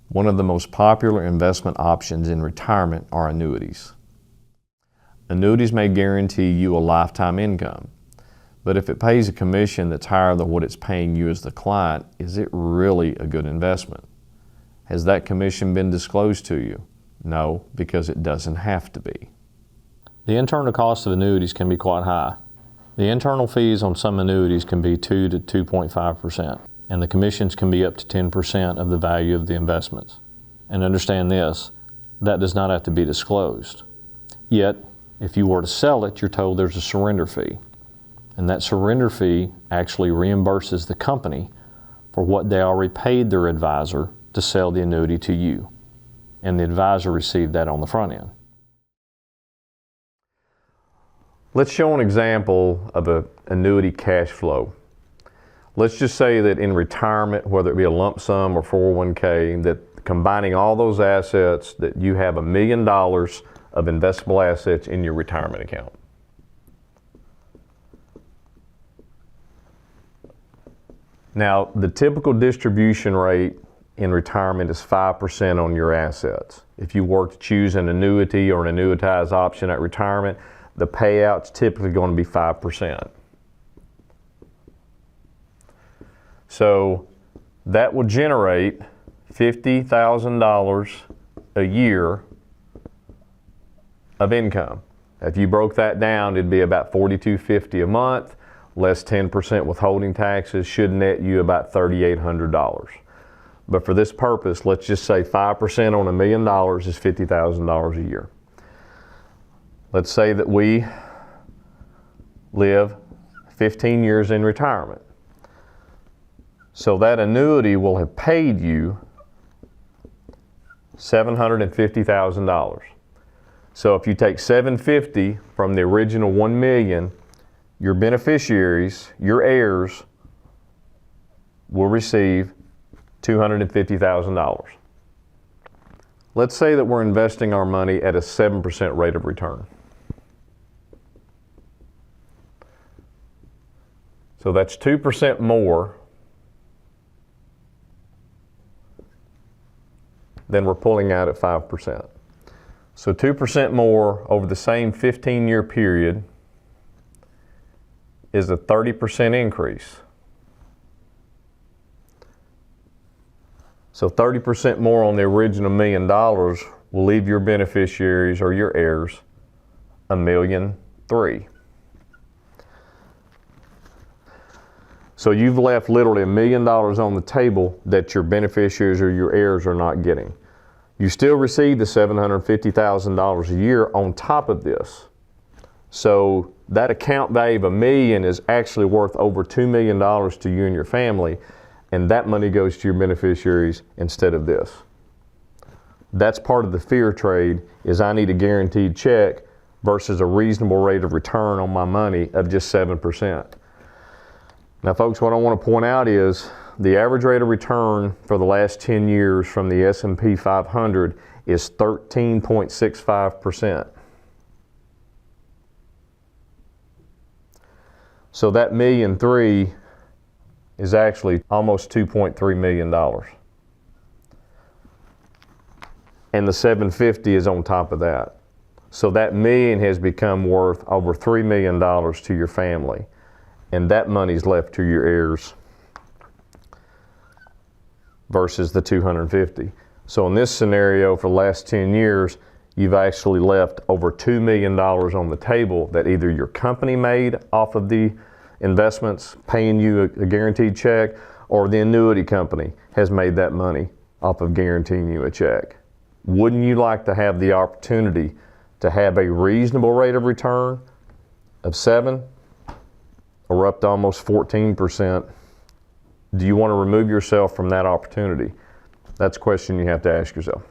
One of the most popular investment options in retirement are annuities. Annuities may guarantee you a lifetime income, but if it pays a commission that's higher than what it's paying you as the client, is it really a good investment? Has that commission been disclosed to you? No, because it doesn't have to be. The internal cost of annuities can be quite high. The internal fees on some annuities can be 2 to 2.5%, and the commissions can be up to 10% of the value of the investments. And understand this, that does not have to be disclosed. Yet, if you were to sell it, you're told there's a surrender fee. And that surrender fee actually reimburses the company for what they already paid their advisor to sell the annuity to you. And the advisor received that on the front end. Let's show an example of an annuity cash flow. Let's just say that in retirement, whether it be a lump sum or 401k, that combining all those assets, that you have $1 million of investable assets in your retirement account. Now, the typical distribution rate in retirement is 5% on your assets. If you were to choose an annuity or an annuitized option at retirement, the payout's typically going to be 5%. So that will generate $50,000 a year of income. If you broke that down, it'd be about $4,250 a month, less 10% withholding taxes, should net you about $3,800. But for this purpose, let's just say 5% on $1 million is $50,000 a year. Let's say that we live 15 years in retirement. So that annuity will have paid you $750,000. So if you take $750,000 from the original $1 million, your beneficiaries, your heirs, will receive $250,000. Let's say that we're investing our money at a 7% rate of return. So that's 2% more than we're pulling out at 5%. So 2% more over the same 15-year period is a 30% increase. So 30% more on the original $1 million will leave your beneficiaries or your heirs $1.3 million. So you've left literally $1 million on the table that your beneficiaries or your heirs are not getting. You still receive the $750,000 a year on top of this. So that account value of $1 million is actually worth over $2 million to you and your family, and that money goes to your beneficiaries instead of this. That's part of the fear trade, is I need a guaranteed check versus a reasonable rate of return on my money of just 7%. Now folks, what I want to point out is the average rate of return for the last 10 years from the S&P 500 is 13.65%. So that $1.3 million is actually almost $2.3 million. And the $750,000 is on top of that. So that $1 million has become worth over $3 million to your family. And that money's left to your heirs versus the $250,000. So in this scenario, for the last 10 years, you've actually left over $2 million on the table that either your company made off of the investments, paying you a guaranteed check, or the annuity company has made that money off of guaranteeing you a check. Wouldn't you like to have the opportunity to have a reasonable rate of return of 7% or up to almost 14%? Do you want to remove yourself from that opportunity? That's a question you have to ask yourself.